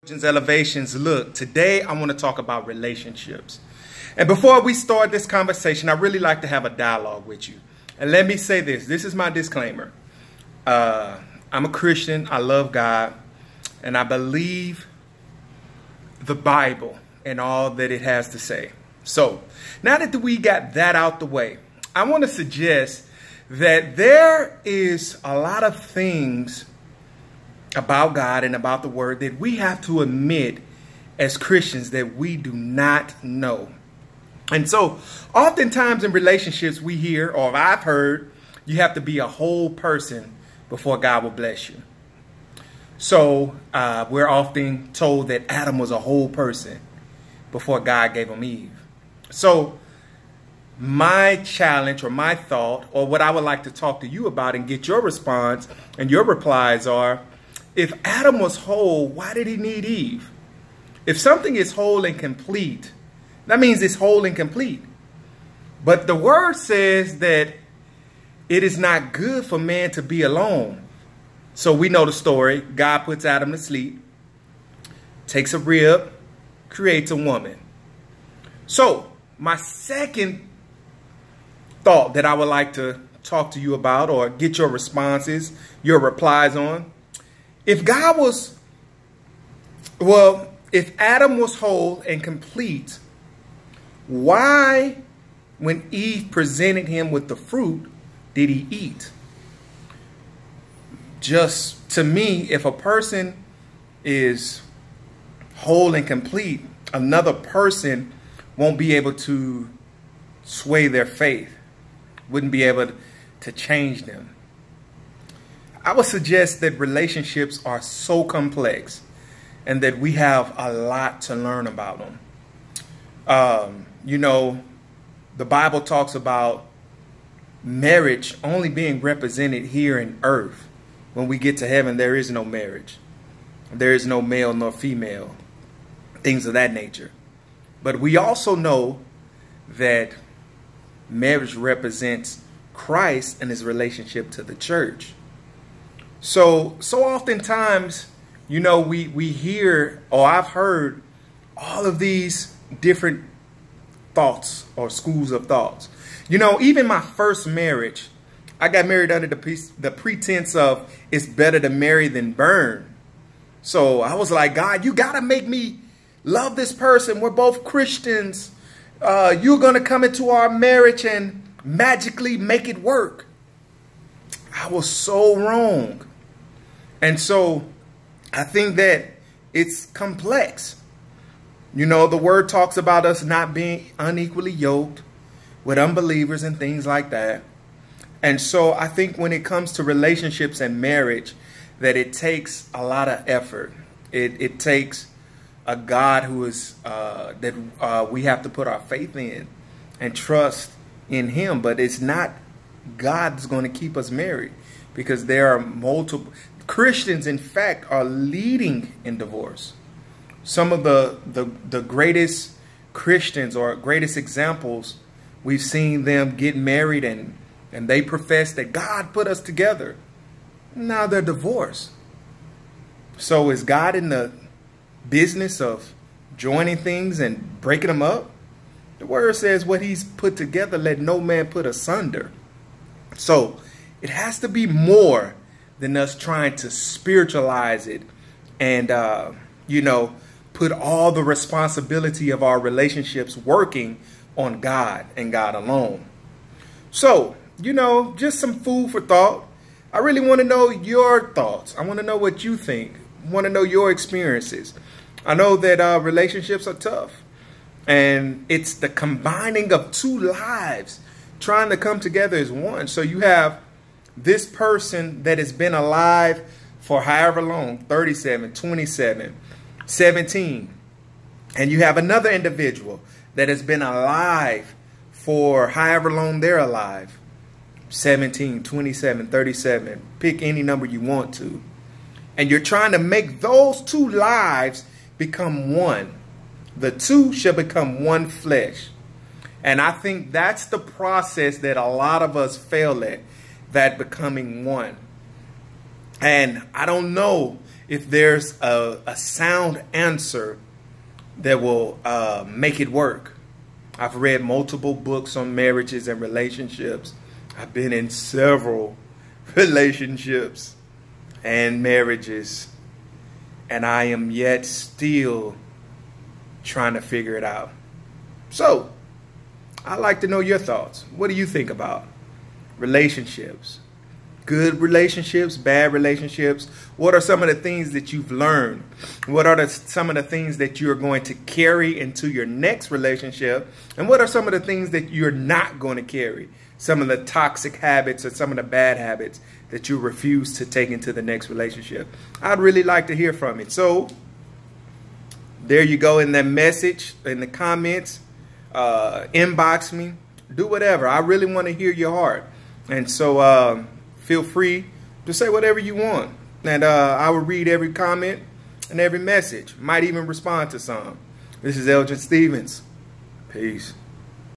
Elevations. Look, today I want to talk about relationships. And before we start this conversation, I really like to have a dialogue with you. And let me say this. This is my disclaimer. I'm a Christian. I love God. And I believe the Bible and all that it has to say. So now that we got that out the way, I want to suggest that there is a lot of things about God and about the word that we have to admit as Christians that we do not know. And so oftentimes in relationships we hear, or I've heard, you have to be a whole person before God will bless you. So we're often told that Adam was a whole person before God gave him Eve. So my challenge or my thought, or what I would like to talk to you about and get your response and your replies are, if Adam was whole, why did he need Eve? If something is whole and complete, that means it's whole and complete. But the word says that it is not good for man to be alone. So we know the story. God puts Adam to sleep, takes a rib, creates a woman. So my second thought that I would like to talk to you about or get your responses, your replies on. If God was, if Adam was whole and complete, why, when Eve presented him with the fruit, did he eat? Just to me, if a person is whole and complete, another person won't be able to sway their faith, wouldn't be able to change them. I would suggest that relationships are so complex and that we have a lot to learn about them. You know, the Bible talks about marriage only being represented here in earth. When we get to heaven, there is no marriage. There is no male nor female, things of that nature. But we also know that marriage represents Christ and his relationship to the church. So oftentimes, you know, we hear, or I've heard all of these different thoughts or schools of thoughts. You know, even my first marriage, I got married under the pretense of it's better to marry than burn. So I was like, God, you got to make me love this person. We're both Christians. You're going to come into our marriage and magically make it work. I was so wrong. And so I think that it's complex. You know, the word talks about us not being unequally yoked with unbelievers and things like that. And so I think when it comes to relationships and marriage, that it takes a lot of effort. It takes a God who is we have to put our faith in and trust in him. But it's not God's going to keep us married, because there are multiple Christians, in fact, are leading in divorce. Some of the greatest Christians or greatest examples, we've seen them get married and they profess that God put us together. Now they're divorced. So is God in the business of joining things and breaking them up? The word says what he's put together, let no man put asunder. So it has to be more than us trying to spiritualize it and, you know, put all the responsibility of our relationships working on God and God alone. So, you know, just some food for thought. I really want to know your thoughts. I want to know what you think. I want to know your experiences. I know that relationships are tough, and it's the combining of two lives trying to come together as one. So you have this person that has been alive for however long, 37, 27, 17. And you have another individual that has been alive for however long they're alive, 17, 27, 37. Pick any number you want to. And you're trying to make those two lives become one. The two shall become one flesh. And I think that's the process that a lot of us fail at, that becoming one. And I don't know if there's a sound answer that will make it work. I've read multiple books on marriages and relationships. I've been in several relationships and marriages, and I am yet still trying to figure it out. So, I'd like to know your thoughts. What do you think about relationships? Good relationships, bad relationships? What are some of the things that you've learned? What are some of the things that you're going to carry into your next relationship? And what are some of the things that you're not going to carry? Some of the toxic habits or some of the bad habits that you refuse to take into the next relationship. I'd really like to hear from it. So there you go in that message, in the comments. Inbox me. Do whatever. I really want to hear your heart. And so feel free to say whatever you want. And I will read every comment and every message. Might even respond to some. This is Elgin Stevens. Peace.